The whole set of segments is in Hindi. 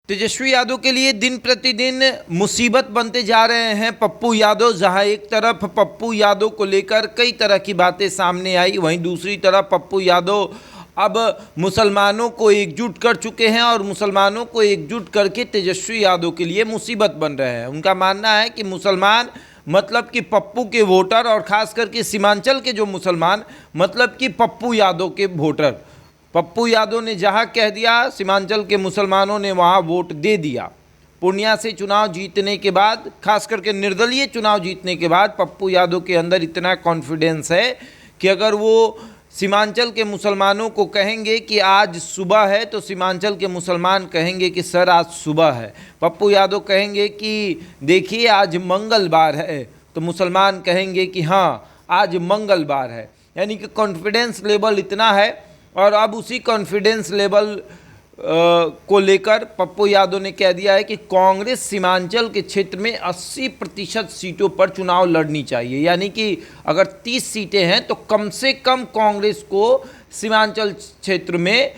तेजस्वी यादव के लिए दिन प्रतिदिन मुसीबत बनते जा रहे हैं पप्पू यादव। जहां एक तरफ पप्पू यादव को लेकर कई तरह की बातें सामने आई, वहीं दूसरी तरफ पप्पू यादव अब मुसलमानों को एकजुट कर चुके हैं और मुसलमानों को एकजुट करके तेजस्वी यादव के लिए मुसीबत बन रहे हैं। उनका मानना है कि मुसलमान मतलब कि पप्पू के वोटर, और ख़ास करके सीमांचल के जो मुसलमान मतलब कि पप्पू यादव के वोटर। पप्पू यादव ने जहां कह दिया, सीमांचल के मुसलमानों ने वहां वोट दे दिया। पूर्णिया से चुनाव जीतने के बाद, खास करके निर्दलीय चुनाव जीतने के बाद पप्पू यादव के अंदर इतना कॉन्फिडेंस है कि अगर वो सीमांचल के मुसलमानों को कहेंगे कि आज सुबह है, तो सीमांचल के मुसलमान कहेंगे कि सर आज सुबह है। पप्पू यादव कहेंगे कि देखिए आज मंगलवार है, तो मुसलमान कहेंगे कि हाँ आज मंगलवार है। यानी कि कॉन्फिडेंस लेवल इतना है। और अब उसी कॉन्फिडेंस लेवल को लेकर पप्पू यादव ने कह दिया है कि कांग्रेस सीमांचल के क्षेत्र में 80% सीटों पर चुनाव लड़नी चाहिए। यानी कि अगर 30 सीटें हैं तो कम से कम कांग्रेस को सीमांचल क्षेत्र में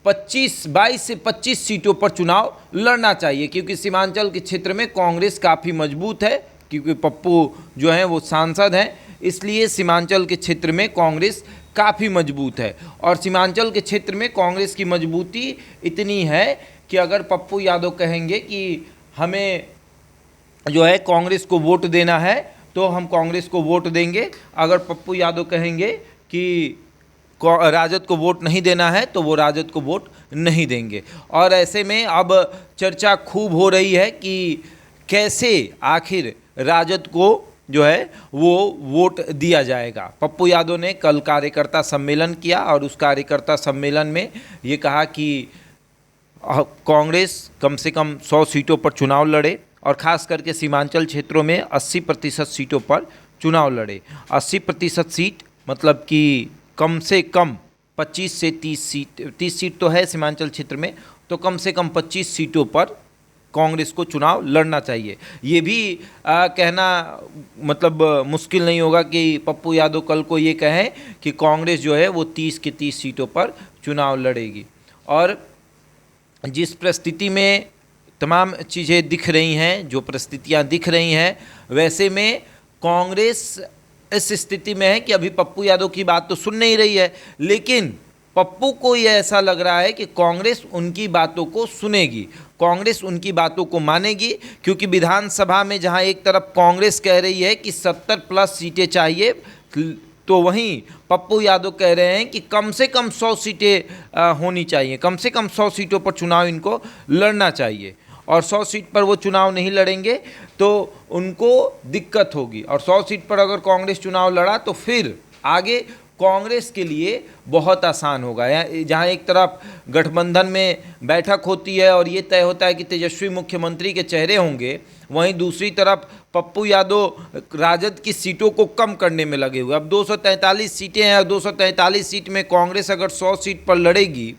22 से 25 सीटों पर चुनाव लड़ना चाहिए, क्योंकि सीमांचल के क्षेत्र में कांग्रेस काफ़ी मजबूत है, क्योंकि पप्पू जो हैं वो सांसद हैं, इसलिए सीमांचल के क्षेत्र में कांग्रेस काफ़ी मजबूत है। और सीमांचल के क्षेत्र में कांग्रेस की मजबूती इतनी है कि अगर पप्पू यादव कहेंगे कि हमें जो है कांग्रेस को वोट देना है तो हम कांग्रेस को वोट देंगे। अगर पप्पू यादव कहेंगे कि राजद को वोट नहीं देना है तो वो राजद को वोट नहीं देंगे। और ऐसे में अब चर्चा खूब हो रही है कि कैसे आखिर राजद को जो है वो वोट दिया जाएगा। पप्पू यादव ने कल कार्यकर्ता सम्मेलन किया और उस कार्यकर्ता सम्मेलन में ये कहा कि कांग्रेस कम से कम 100 सीटों पर चुनाव लड़े और ख़ास करके सीमांचल क्षेत्रों में 80% सीटों पर चुनाव लड़े। 80% सीट मतलब कि कम से कम 25 से 30 सीट, 30 सीट तो है सीमांचल क्षेत्र में, तो कम से कम 25 सीटों पर कांग्रेस को चुनाव लड़ना चाहिए। ये भी कहना मतलब मुश्किल नहीं होगा कि पप्पू यादव कल को ये कहें कि कांग्रेस जो है वो 30 की 30 सीटों पर चुनाव लड़ेगी। और जिस परिस्थिति में तमाम चीज़ें दिख रही हैं, जो परिस्थितियां दिख रही हैं, वैसे में कांग्रेस इस स्थिति में है कि अभी पप्पू यादव की बात तो सुन नहीं रही है, लेकिन पप्पू को ये ऐसा लग रहा है कि कांग्रेस उनकी बातों को सुनेगी, कांग्रेस उनकी बातों को मानेगी। क्योंकि विधानसभा में जहां एक तरफ कांग्रेस कह रही है कि 70+ सीटें चाहिए, तो वहीं पप्पू यादव कह रहे हैं कि कम से कम 100 सीटें होनी चाहिए, कम से कम 100 सीटों पर चुनाव इनको लड़ना चाहिए। और 100 सीट पर वो चुनाव नहीं लड़ेंगे तो उनको दिक्कत होगी। और 100 सीट पर अगर कांग्रेस चुनाव लड़ा तो फिर आगे कांग्रेस के लिए बहुत आसान होगा। जहां एक तरफ गठबंधन में बैठक होती है और ये तय होता है कि तेजस्वी मुख्यमंत्री के चेहरे होंगे, वहीं दूसरी तरफ पप्पू यादव राजद की सीटों को कम करने में लगे हुए। अब 243 सीटें हैं और 243 सीट में कांग्रेस अगर 100 सीट पर लड़ेगी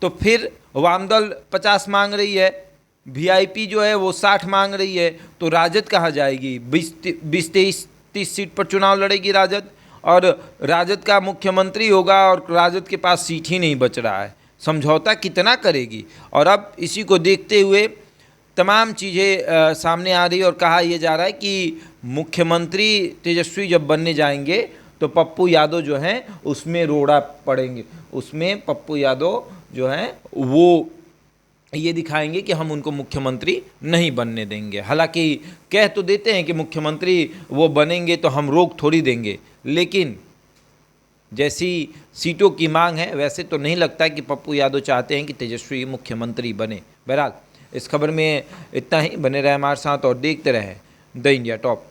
तो फिर वामदल 50 मांग रही है, वीआईपी जो है वो 60 मांग रही है, तो राजद कहाँ जाएगी? 20-23-30 सीट पर चुनाव लड़ेगी राजद, और राजद का मुख्यमंत्री होगा और राजद के पास सीट ही नहीं बच रहा है। समझौता कितना करेगी? और अब इसी को देखते हुए तमाम चीज़ें सामने आ रही और कहा यह जा रहा है कि मुख्यमंत्री तेजस्वी जब बनने जाएंगे तो पप्पू यादव जो हैं उसमें रोड़ा पड़ेंगे, उसमें पप्पू यादव जो हैं वो ये दिखाएंगे कि हम उनको मुख्यमंत्री नहीं बनने देंगे। हालांकि कह तो देते हैं कि मुख्यमंत्री वो बनेंगे तो हम रोक थोड़ी देंगे, लेकिन जैसी सीटों की मांग है वैसे तो नहीं लगता कि पप्पू यादव चाहते हैं कि तेजस्वी मुख्यमंत्री बने। बहरहाल इस खबर में इतना ही। बने रहे हमारे साथ और देखते रहें द इंडिया टॉप।